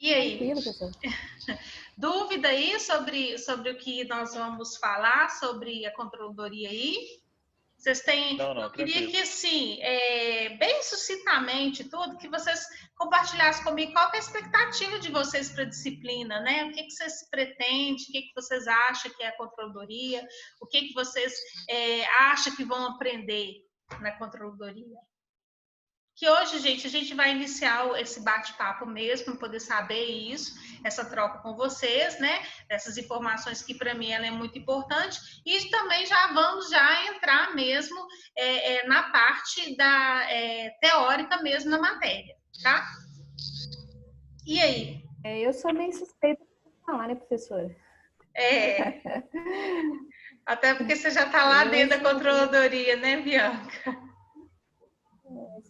E aí? Tranquilo, professor. Dúvida aí sobre o que nós vamos falar, sobre a controladoria aí? Vocês têm... Não, Eu queria tranquilo. que, assim, bem sucintamente tudo, que vocês compartilhassem comigo qual que é a expectativa de vocês para a disciplina, né? O que vocês pretendem, o que vocês acham que é a controladoria, o que vocês acham que vão aprender na controladoria. Que hoje, gente, a gente vai iniciar esse bate-papo mesmo, para poder saber isso, essa troca com vocês, né? Essas informações que para mim ela é muito importante. E também já vamos entrar mesmo na parte da teórica mesmo na matéria, tá? E aí? Eu sou meio suspeita de falar, né, professora? Até porque você já está lá dentro da controladoria, né, Bianca?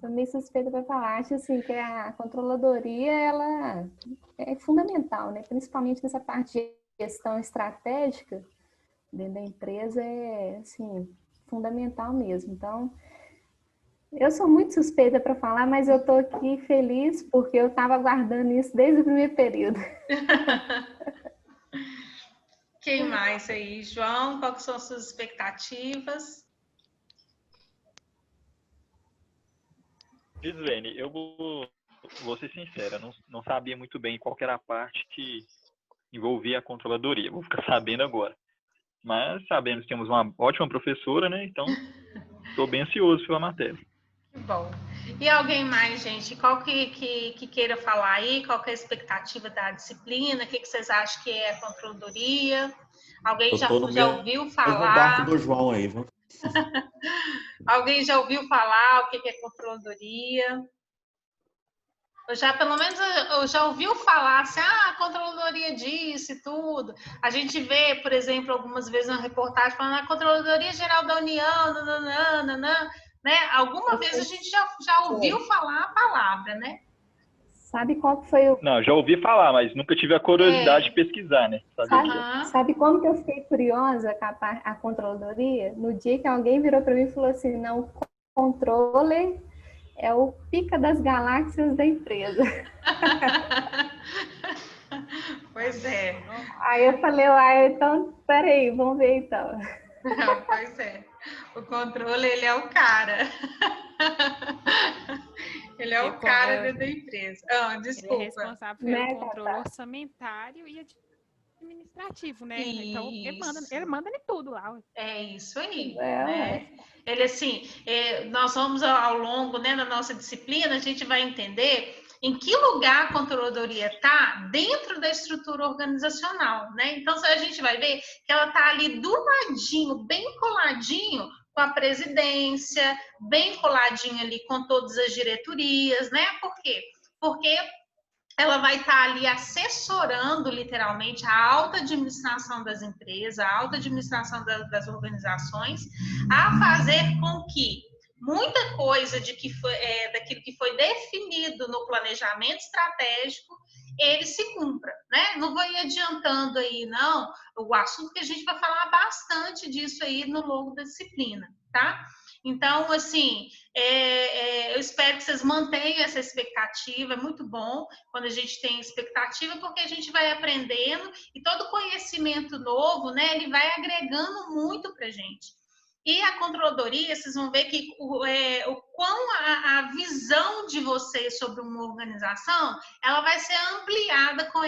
Sou meio suspeita para falar. Acho assim que a controladoria ela é fundamental, né? Principalmente nessa parte de gestão estratégica dentro da empresa é assim fundamental mesmo. Então, eu sou muito suspeita para falar, mas eu estou aqui feliz porque eu estava aguardando isso desde o primeiro período. Quem mais aí, João? Quais são as suas expectativas? Gislene, eu vou ser sincera, não sabia muito bem qual que era a parte que envolvia a controladoria. Vou ficar sabendo agora. Mas sabemos que temos uma ótima professora, né? Então, estou bem ansioso pela matéria. Que bom. E alguém mais, gente? Qual que queira falar aí? Qual que é a expectativa da disciplina? O que vocês acham que é a controladoria? Alguém já ouviu falar? No barco do João aí, viu? Alguém já ouviu falar o que é controladoria? Pelo menos eu já ouviu falar assim, a controladoria disso e tudo. A gente vê, por exemplo, algumas vezes uma reportagem falando a Controladoria Geral da União, nananana, né? Alguma vez a gente já ouviu falar a palavra, né? Sabe qual que foi o... Não, já ouvi falar, mas nunca tive a curiosidade de pesquisar, né? Sabe como que eu fiquei curiosa com a controladoria? No dia que alguém virou para mim e falou assim, não, o controle é o pica das galáxias da empresa. Pois é. Aí eu falei, então, peraí, vamos ver então. Pois é. O controle, ele é o cara. Ele é o cara dentro da empresa. Desculpa. Ele é responsável pelo controle orçamentário e administrativo, né? Isso. Então, ele manda em tudo lá. É isso aí. Né? Ele, assim, nós vamos ao longo, né, da nossa disciplina, a gente vai entender em que lugar a controladoria está dentro da estrutura organizacional, né? Então, a gente vai ver que ela está ali do ladinho, bem coladinho com a presidência, bem coladinho ali com todas as diretorias, né? Por quê? Porque ela vai estar ali assessorando, literalmente, a alta administração das empresas, a alta administração das organizações, a fazer com que muita coisa daquilo que foi definido no planejamento estratégico, ele se cumpra, né? Não vou ir adiantando aí, não, o assunto que a gente vai falar bastante disso aí no longo da disciplina, tá? Então, assim, eu espero que vocês mantenham essa expectativa, é muito bom quando a gente tem expectativa, porque a gente vai aprendendo e todo conhecimento novo, né, ele vai agregando muito para a gente. E a controladoria, vocês vão ver que o quão a visão de vocês sobre uma organização, ela vai ser ampliada com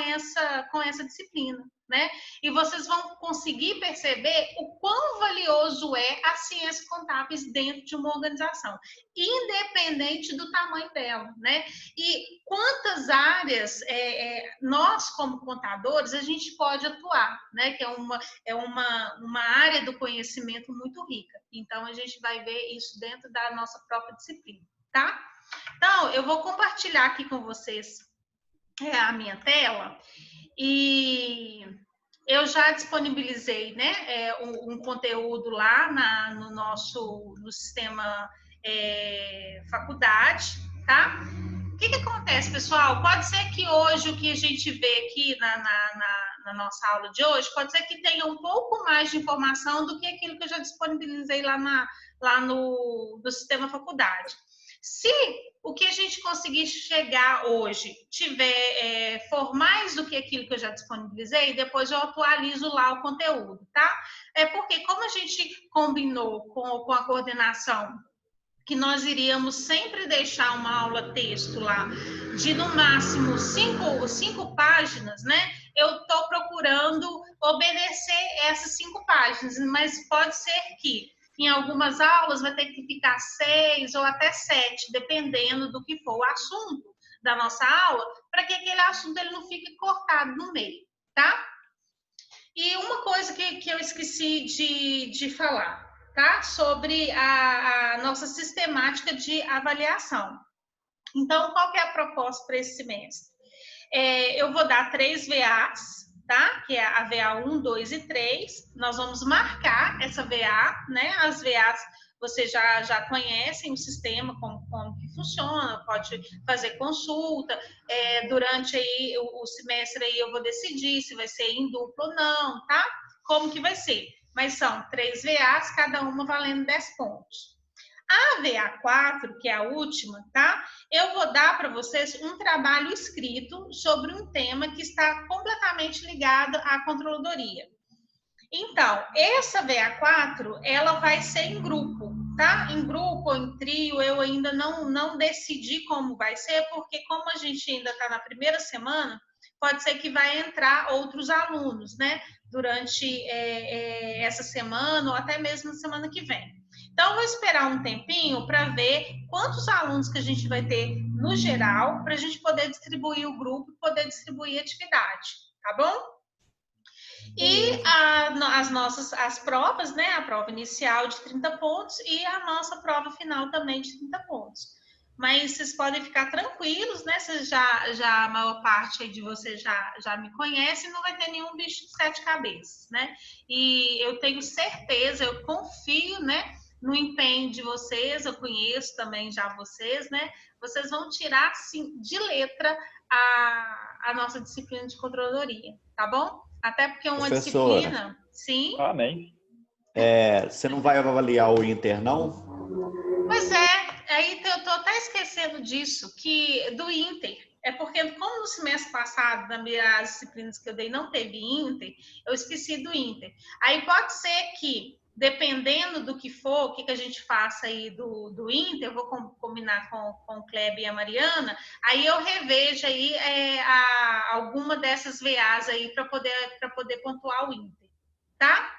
essa disciplina, né? E vocês vão conseguir perceber o quão valioso é a ciência contábeis dentro de uma organização, independente do tamanho dela, né? E quantas áreas nós, como contadores, a gente pode atuar, né? Que é uma área do conhecimento muito rica. Então, a gente vai ver isso dentro da nossa própria disciplina, tá? Então, eu vou compartilhar aqui com vocês a minha tela. E eu já disponibilizei, né, um conteúdo lá no sistema faculdade, tá? O que acontece, pessoal? Pode ser que hoje o que a gente vê aqui na nossa aula de hoje, pode ser que tenha um pouco mais de informação do que aquilo que eu já disponibilizei lá no sistema faculdade. Se o que a gente conseguir chegar hoje for mais do que aquilo que eu já disponibilizei, depois eu atualizo lá o conteúdo, tá? Porque como a gente combinou com a coordenação que nós iríamos sempre deixar uma aula texto lá de no máximo cinco páginas, né? Eu estou procurando obedecer essas 5 páginas, mas pode ser que em algumas aulas vai ter que ficar 6 ou até 7, dependendo do que for o assunto da nossa aula, para que aquele assunto ele não fique cortado no meio, tá? E uma coisa que eu esqueci de falar, tá? Sobre a nossa sistemática de avaliação. Então, qual que é a proposta para esse semestre? Eu vou dar 3 VAs, tá? Que é a VA 1, 2 e 3. Nós vamos marcar essa VA, né? As VAs vocês já conhecem o sistema, como que funciona, pode fazer consulta. Durante aí o semestre aí eu vou decidir se vai ser em duplo ou não, tá? Como que vai ser? Mas são 3 VAs, cada uma valendo 10 pontos. A VA4, que é a última, tá? Eu vou dar para vocês um trabalho escrito sobre um tema que está completamente ligado à controladoria. Então, essa VA4, ela vai ser em grupo, tá? Em grupo ou em trio, eu ainda não decidi como vai ser, porque como a gente ainda está na primeira semana, pode ser que vai entrar outros alunos, né? Durante essa semana ou até mesmo na semana que vem. Então, vou esperar um tempinho para ver quantos alunos que a gente vai ter no geral, para a gente poder distribuir o grupo e poder distribuir a atividade, tá bom? E as provas, né? A prova inicial de 30 pontos e a nossa prova final também de 30 pontos. Mas vocês podem ficar tranquilos, né? Vocês já a maior parte aí de vocês já me conhece, não vai ter nenhum bicho de 7 cabeças, né? E eu tenho certeza, eu confio, né? No empenho de vocês, eu conheço também já vocês, né? Vocês vão tirar, sim, de letra a nossa disciplina de controladoria, tá bom? Até porque é uma disciplina... Sim? Amém. Você não vai avaliar o Inter, não? Pois aí eu tô até esquecendo disso, que do Inter. É porque, como no semestre passado, nas disciplinas que eu dei, não teve Inter, eu esqueci do Inter. Aí pode ser que, dependendo do que for, o que a gente faça aí do Inter, eu vou combinar com o Kleber e a Mariana, aí eu revejo aí alguma dessas VAs aí para poder pontuar o Inter, tá?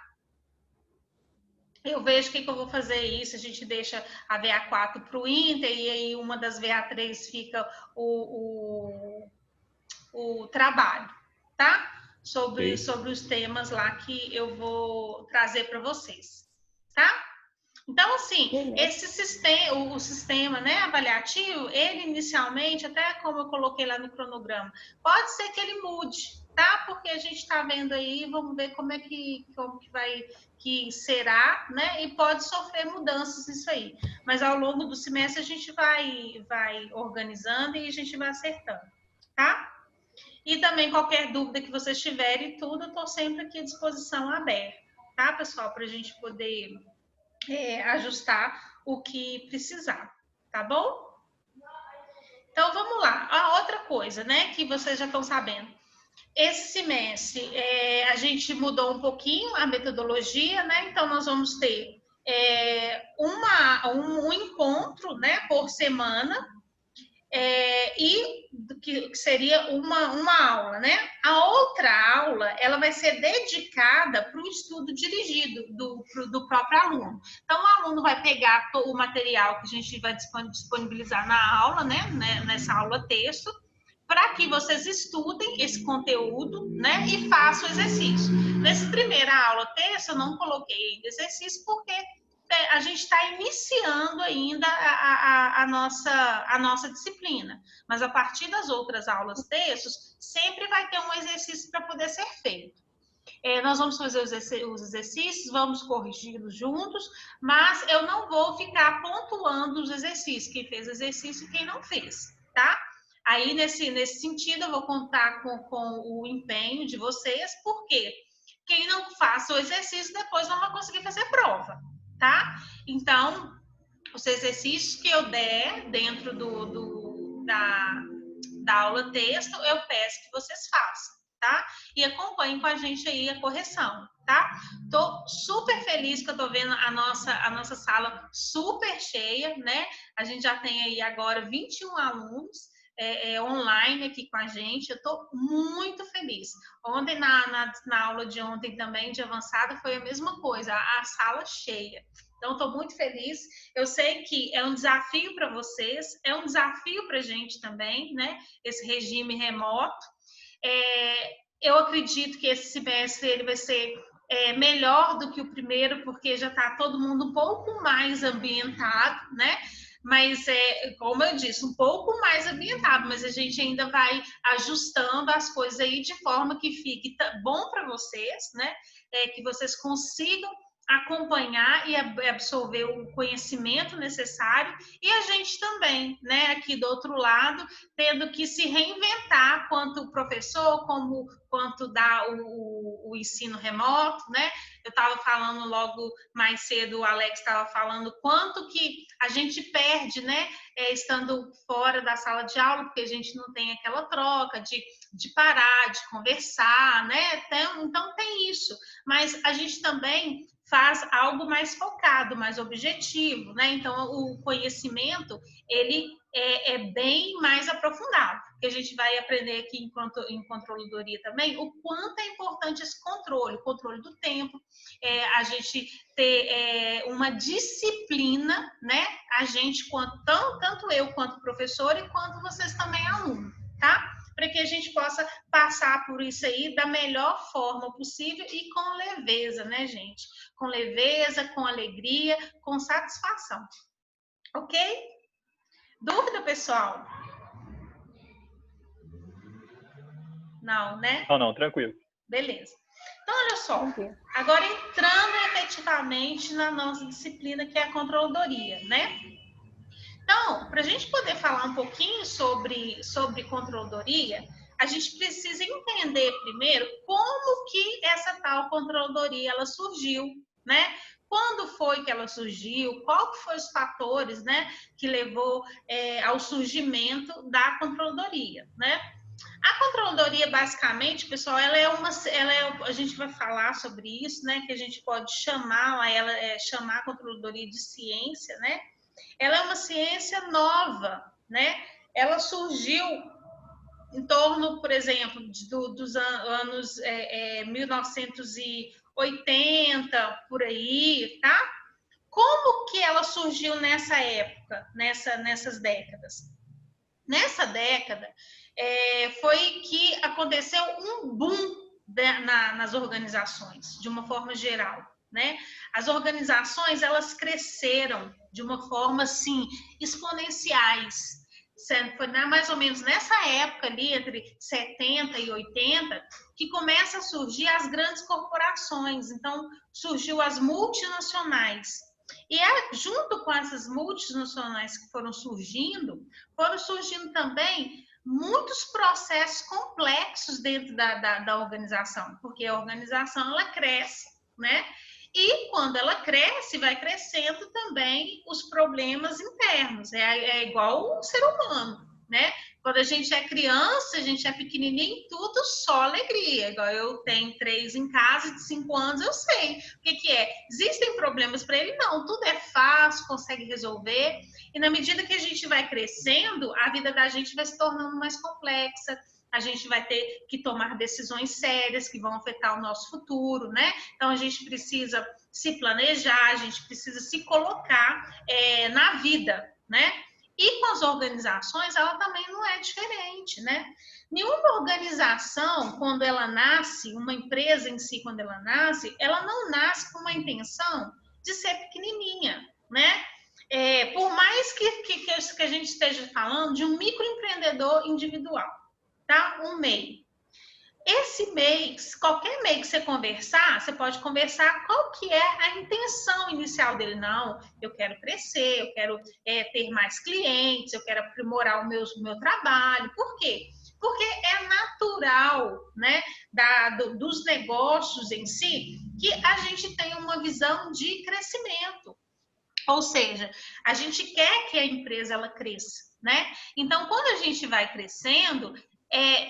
Eu vejo o que eu vou fazer isso, a gente deixa a VA4 para o Inter e aí uma das VA3 fica o trabalho, tá? Sobre os temas lá que eu vou trazer para vocês, tá? Então, assim, o sistema, né, avaliativo, ele inicialmente, até como eu coloquei lá no cronograma, pode ser que ele mude, tá? Porque a gente está vendo aí, vamos ver como que será, né? E pode sofrer mudanças nisso aí. Mas ao longo do semestre a gente vai organizando e a gente vai acertando, tá? E também qualquer dúvida que vocês tiverem, tudo, eu estou sempre aqui à disposição aberta, tá, pessoal? Para a gente poder ajustar o que precisar, tá bom? Então, vamos lá. A outra coisa, né, que vocês já estão sabendo. Esse semestre, a gente mudou um pouquinho a metodologia, né? Então, nós vamos ter um encontro, né, por semana, e que seria uma aula, né? A outra aula, ela vai ser dedicada para o estudo dirigido do próprio aluno. Então, o aluno vai pegar o material que a gente vai disponibilizar na aula, né? Nessa aula texto, para que vocês estudem esse conteúdo, né? E façam o exercício. Nessa primeira aula texto, eu não coloquei exercício porque a gente está iniciando ainda a nossa disciplina. Mas a partir das outras aulas textos, sempre vai ter um exercício para poder ser feito. Nós vamos fazer os exercícios, vamos corrigi-los juntos, mas eu não vou ficar pontuando os exercícios, quem fez exercício e quem não fez, tá? Aí, nesse sentido, eu vou contar com o empenho de vocês, porque quem não faça o exercício depois não vai conseguir fazer prova, tá? Então, os exercícios que eu der dentro da aula texto, eu peço que vocês façam, tá? E acompanhem com a gente aí a correção, tá? Tô super feliz que eu tô vendo a nossa sala super cheia, né? A gente já tem aí agora 21 alunos online aqui com a gente. Eu tô muito feliz. Ontem, na aula de ontem também, de avançada, foi a mesma coisa, a sala cheia. Então, estou muito feliz. Eu sei que é um desafio para vocês, é um desafio para a gente também, né? Esse regime remoto. Eu acredito que esse semestre ele vai ser melhor do que o primeiro, porque já está todo mundo um pouco mais ambientado, né? Mas, como eu disse, um pouco mais ambientado, mas a gente ainda vai ajustando as coisas aí de forma que fique bom para vocês, né? Que vocês consigam acompanhar e absorver o conhecimento necessário, e a gente também, né, aqui do outro lado, tendo que se reinventar quanto professor, quanto dá o ensino remoto, né? Eu estava falando logo mais cedo, o Alex estava falando quanto que a gente perde, né, estando fora da sala de aula, porque a gente não tem aquela troca de parar, de conversar, né? Então tem isso, mas a gente também faz algo mais focado, mais objetivo, né? Então, o conhecimento, ele é bem mais aprofundado, que a gente vai aprender aqui em controladoria também, o quanto é importante esse controle, controle do tempo, a gente ter uma disciplina, né? A gente, tanto eu quanto professor e quanto vocês também aluno, tá? Para que a gente possa passar por isso aí da melhor forma possível e com leveza, né, gente? Com leveza, com alegria, com satisfação. Ok? Dúvida, pessoal? Não, né? Não, tranquilo. Beleza. Então, olha só. Agora, entrando efetivamente na nossa disciplina, que é a controladoria, né? Então, para a gente poder falar um pouquinho sobre controladoria, a gente precisa entender primeiro como que essa tal controladoria ela surgiu, né? Quando foi que ela surgiu? Qual que foram os fatores, né, que levou ao surgimento da controladoria, né? A controladoria, basicamente, pessoal, a gente vai falar sobre isso, né? Que a gente pode chamar a controladoria de ciência, né? Ela é uma ciência nova, né? Ela surgiu em torno, por exemplo, dos anos 1980, por aí, tá? Como que ela surgiu nessa época, nessas décadas? Nessa década, foi que aconteceu um boom nas organizações, de uma forma geral, né? As organizações, elas cresceram de uma forma, assim, exponenciais. Foi mais ou menos nessa época ali, entre 70 e 80, que começa a surgir as grandes corporações. Então, surgiu as multinacionais. E junto com essas multinacionais que foram surgindo também muitos processos complexos dentro da organização, porque a organização ela cresce, né? E quando ela cresce, vai crescendo também os problemas internos. É igual o ser humano, né? Quando a gente é criança, a gente é pequenininho, tudo só alegria. Igual eu tenho 3 em casa, de 5 anos, eu sei o que é. Existem problemas para ele? Não, tudo é fácil, consegue resolver. E na medida que a gente vai crescendo, a vida da gente vai se tornando mais complexa. A gente vai ter que tomar decisões sérias que vão afetar o nosso futuro, né? Então, a gente precisa se planejar, a gente precisa se colocar na vida, né? E com as organizações, ela também não é diferente, né? Nenhuma organização, quando ela nasce, uma empresa em si, quando ela não nasce com uma intenção de ser pequenininha, né? Por mais que a gente esteja falando de um microempreendedor individual, tá? Um MEI. Esse MEI, qualquer MEI que você conversar, você pode conversar qual que é a intenção inicial dele. Não, eu quero crescer, eu quero ter mais clientes, eu quero aprimorar o meu trabalho. Por quê? Porque é natural, né, dos negócios em si, que a gente tenha uma visão de crescimento. Ou seja, a gente quer que a empresa ela cresça, né? Então, quando a gente vai crescendo,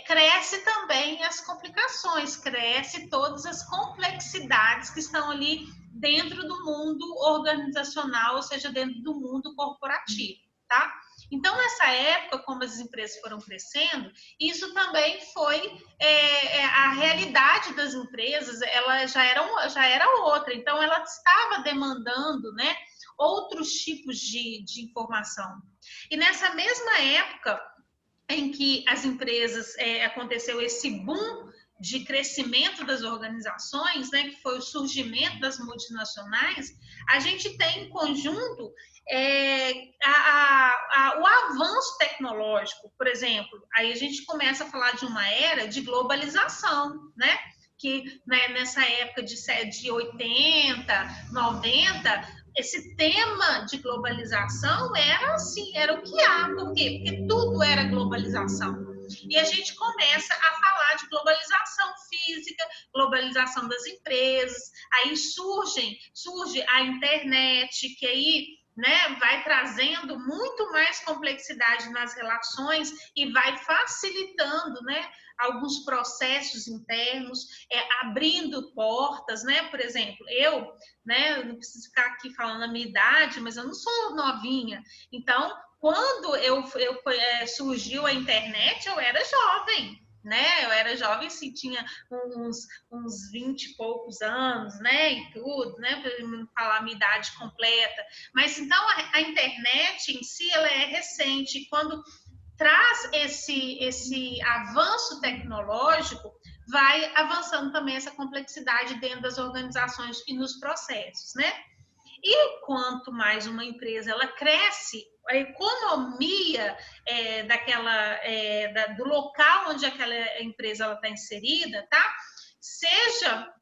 cresce também as complicações, cresce todas as complexidades que estão ali dentro do mundo organizacional, ou seja, dentro do mundo corporativo, tá? Então, nessa época, como as empresas foram crescendo, isso também foi a realidade das empresas, ela já era outra. Então, ela estava demandando, né, outros tipos de informação. E nessa mesma época em que as empresas, aconteceu esse boom de crescimento das organizações, né, que foi o surgimento das multinacionais, a gente tem em conjunto o avanço tecnológico, por exemplo. Aí a gente começa a falar de uma era de globalização, né? Que, né, nessa época de 80, 90, esse tema de globalização era assim, era o que há. Por quê? Porque tudo era globalização. E a gente começa a falar de globalização física, globalização das empresas, aí surge a internet, que aí, né, vai trazendo muito mais complexidade nas relações e vai facilitando, né, alguns processos internos, abrindo portas, né? Por exemplo, eu, né, não preciso ficar aqui falando a minha idade, mas eu não sou novinha. Então, quando surgiu a internet, eu era jovem, né? Eu era jovem, sim, tinha uns 20 e poucos anos, né? E tudo, né? Para não falar a minha idade completa. Mas então a internet em si, ela é recente. Quando traz esse avanço tecnológico, vai avançando também essa complexidade dentro das organizações e nos processos, né? E quanto mais uma empresa ela cresce, a economia do local onde aquela empresa está inserida, tá? Seja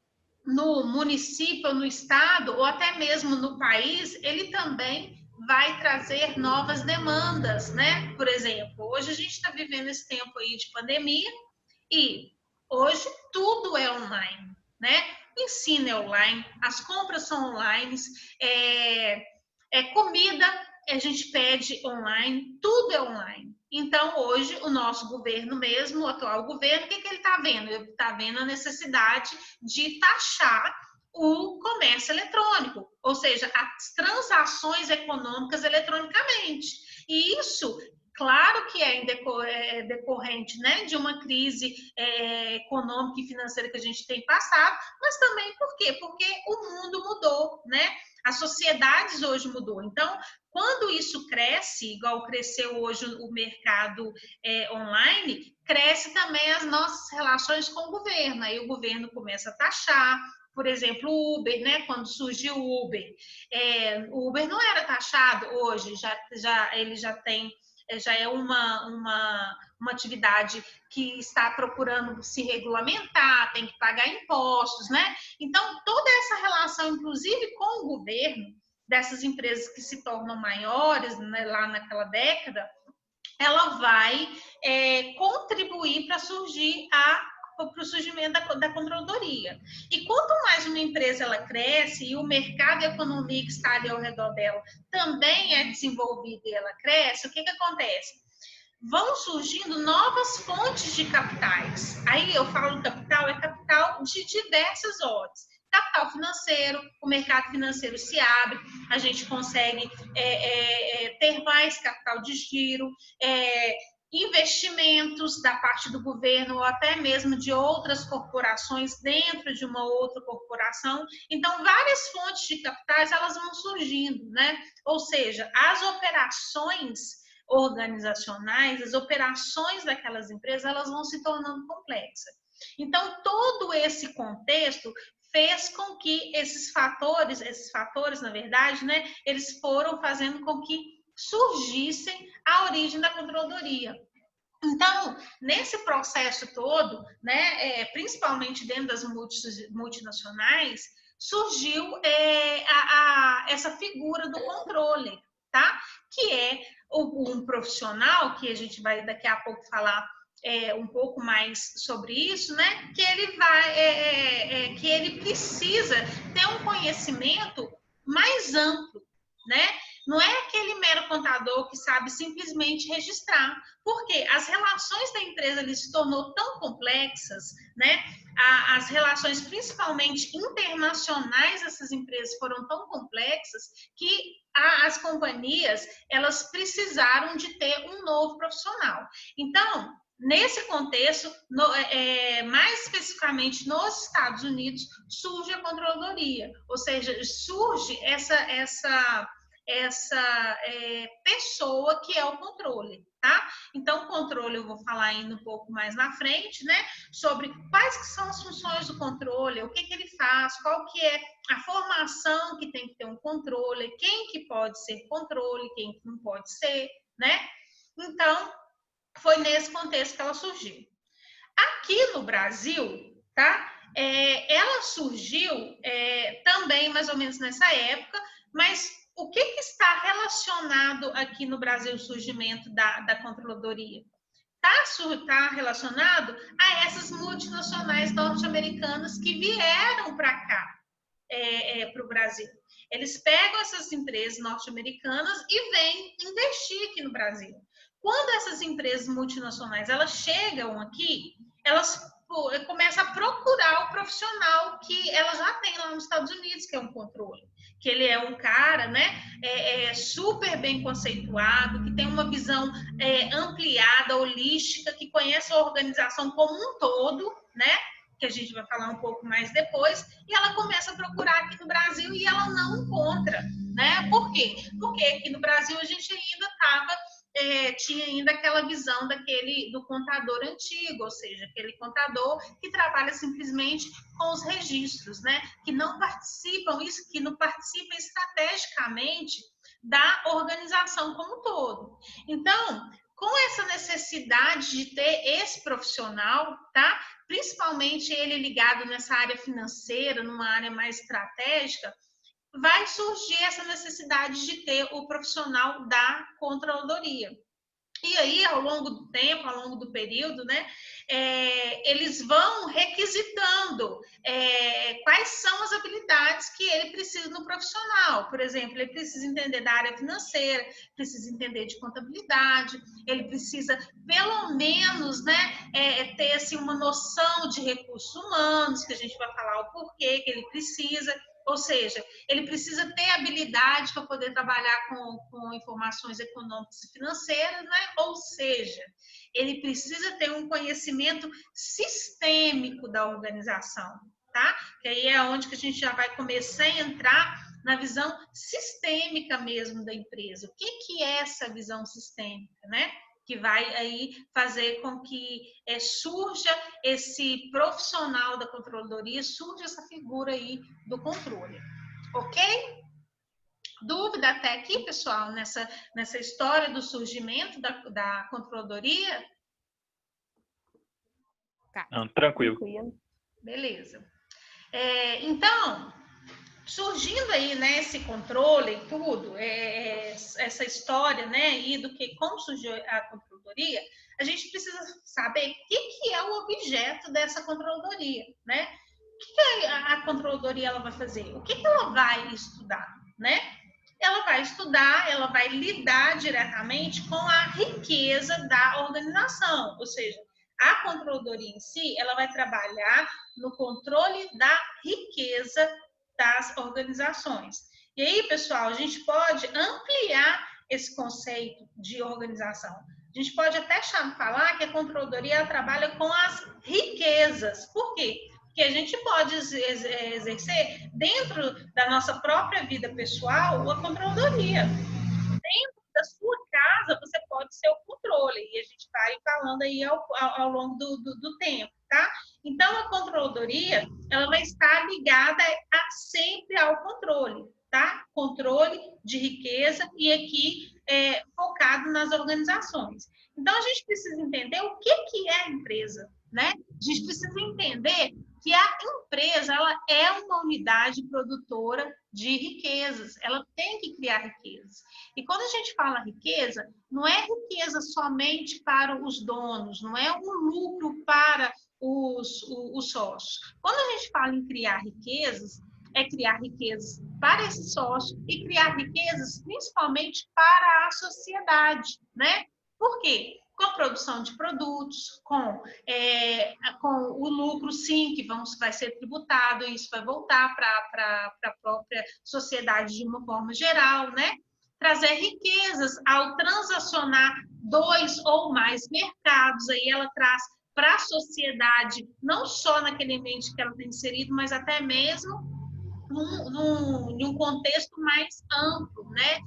no município, no estado, ou até mesmo no país, ele também vai trazer novas demandas, né? Por exemplo, hoje a gente está vivendo esse tempo aí de pandemia e hoje tudo é online, né? O ensino é online, as compras são online, comida a gente pede online, tudo é online. Então, hoje, o nosso governo mesmo, o atual governo, o que ele está vendo? Ele está vendo a necessidade de taxar o comércio eletrônico, ou seja, as transações econômicas eletronicamente. E isso, claro que é decorrente, né, de uma crise econômica e financeira que a gente tem passado, mas também por quê? Porque o mundo mudou, né? As sociedades hoje mudou. Então, quando isso cresce, igual cresceu hoje o mercado online, cresce também as nossas relações com o governo. Aí o governo começa a taxar, por exemplo, o Uber, né? Quando surgiu o Uber, o Uber não era taxado hoje, ele já tem, já é uma atividade que está procurando se regulamentar, tem que pagar impostos, né? Então, toda essa relação, inclusive com o governo, dessas empresas que se tornam maiores, né, lá naquela década, ela vai contribuir para o surgimento da controladoria. E quanto mais uma empresa ela cresce e o mercado e a economia que está ali ao redor dela também é desenvolvida e ela cresce, o que acontece? Vão surgindo novas fontes de capitais. Aí eu falo capital, é capital de diversas ordens. Capital financeiro, o mercado financeiro se abre, a gente consegue ter mais capital de giro, investimentos da parte do governo ou até mesmo de outras corporações dentro de uma outra corporação. Então, várias fontes de capitais, elas vão surgindo, né? Ou seja, as operações organizacionais, as operações daquelas empresas, elas vão se tornando complexas. Então, todo esse contexto fez com que esses fatores, na verdade, né, eles foram fazendo com que surgissem a origem da controladoria. Então, nesse processo todo, né, principalmente dentro das multinacionais, surgiu essa figura do controle, tá? Que é um profissional, que a gente vai daqui a pouco falar um pouco mais sobre isso, né? Que ele precisa ter um conhecimento mais amplo né? Não é aquele mero contador que sabe simplesmente registrar, porque as relações da empresa ali se tornou tão complexas, né? As relações, principalmente internacionais, dessas empresas foram tão complexas que as companhias, elas precisaram de ter um novo profissional. Então, nesse contexto, mais especificamente nos Estados Unidos, surge a controladoria, ou seja, surge essa pessoa que é o controle, tá? Então, o controle eu vou falar ainda um pouco mais na frente, né? Sobre quais que são as funções do controle, o que que ele faz, qual que é a formação que tem que ter um controle, quem que pode ser controle, quem que não pode ser, né? Então, foi nesse contexto que ela surgiu. Aqui no Brasil, tá? Ela surgiu também mais ou menos nessa época, mas o que está relacionado aqui no Brasil o surgimento da controladoria? Está relacionado a essas multinacionais norte-americanas que vieram para cá, para o Brasil. Eles pegam essas empresas norte-americanas e vêm investir aqui no Brasil. Quando essas empresas multinacionais elas chegam aqui, elas começam a procurar o profissional que elas já têm lá nos Estados Unidos, que é um controle. Que ele é um cara, né, super bem conceituado, que tem uma visão ampliada, holística, que conhece a organização como um todo, né, que a gente vai falar um pouco mais depois, e ela começa a procurar aqui no Brasil e ela não encontra, né? Por quê? Porque aqui no Brasil a gente ainda tinha ainda aquela visão do contador antigo, ou seja, aquele contador que trabalha simplesmente com os registros, né? Que não participam estrategicamente da organização como um todo. Então, com essa necessidade de ter esse profissional, tá? Principalmente ele ligado nessa área financeira, numa área mais estratégica, vai surgir essa necessidade de ter o profissional da controladoria. E aí, ao longo do tempo, ao longo do período, né, eles vão requisitando quais são as habilidades que ele precisa no profissional. Por exemplo, ele precisa entender da área financeira, precisa entender de contabilidade, ele precisa, pelo menos, né, ter assim, uma noção de recursos humanos, que a gente vai falar o porquê que ele precisa. Ou seja, ele precisa ter habilidade para poder trabalhar com informações econômicas e financeiras, né? Ou seja, ele precisa ter um conhecimento sistêmico da organização, tá? Que aí é onde que a gente já vai começar a entrar na visão sistêmica mesmo da empresa. O que é essa visão sistêmica, né? Que vai aí fazer com que surja esse profissional da controladoria, surja essa figura aí do controle, ok? Dúvida até aqui, pessoal, nessa história do surgimento da controladoria? Não, tranquilo. Beleza. Então, surgindo aí, né, esse controle e tudo, essa história, né, e como surgiu a controladoria, a gente precisa saber o que é o objeto dessa controladoria, né? O que a controladoria ela vai fazer? O que ela vai estudar, né? Ela vai estudar, ela vai lidar diretamente com a riqueza da organização, ou seja, a controladoria em si, ela vai trabalhar no controle da riqueza das organizações. E aí, pessoal, a gente pode ampliar esse conceito de organização. A gente pode até falar que a controladoria ela trabalha com as riquezas. Por quê? Porque a gente pode exercer dentro da nossa própria vida pessoal a controladoria. Dentro da sua casa, você pode ser o controle. E a gente vai falando aí ao longo do tempo, tá? Então, a controladoria, ela vai estar ligada sempre ao controle, tá? Controle de riqueza e aqui focado nas organizações. Então, a gente precisa entender o que é a empresa, né? A gente precisa entender que a empresa ela é uma unidade produtora de riquezas, ela tem que criar riquezas. E quando a gente fala riqueza, não é riqueza somente para os donos, não é um lucro para os sócios. Quando a gente fala em criar riquezas, é criar riquezas para esse sócio e criar riquezas principalmente para a sociedade, né? Por quê? Com produção de produtos, com o lucro, sim, que vai ser tributado, e isso vai voltar para a própria sociedade de uma forma geral, né? Trazer riquezas ao transacionar 2 ou mais mercados, aí ela traz para a sociedade, não só naquele ambiente que ela tem inserido, mas até mesmo num contexto mais amplo, né?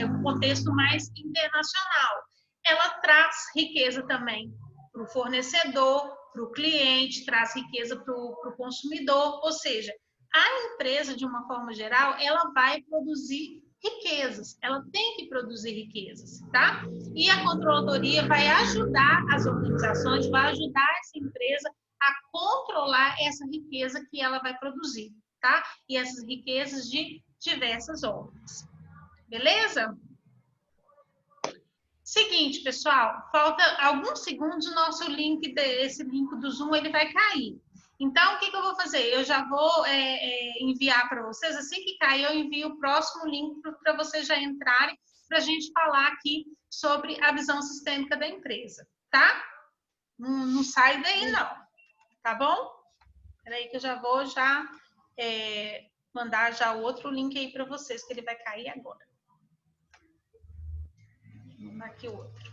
Um contexto mais internacional. Ela traz riqueza também para o fornecedor, para o cliente, traz riqueza para o consumidor, ou seja, a empresa, de uma forma geral, ela vai produzir riquezas, ela tem que produzir riquezas, tá? E a controladoria vai ajudar as organizações, vai ajudar essa empresa a controlar essa riqueza que ela vai produzir, tá? E essas riquezas de diversas ordens. Beleza? Seguinte, pessoal, falta alguns segundos, o nosso link, esse link do Zoom, ele vai cair. Então, o que eu vou fazer? Eu já vou enviar para vocês, assim que cair, eu envio o próximo link para vocês já entrarem, para a gente falar aqui sobre a visão sistêmica da empresa, tá? Não sai daí, não, tá bom? Espera aí que eu já vou mandar já o outro link aí para vocês, que ele vai cair agora. Vou mandar aqui o outro.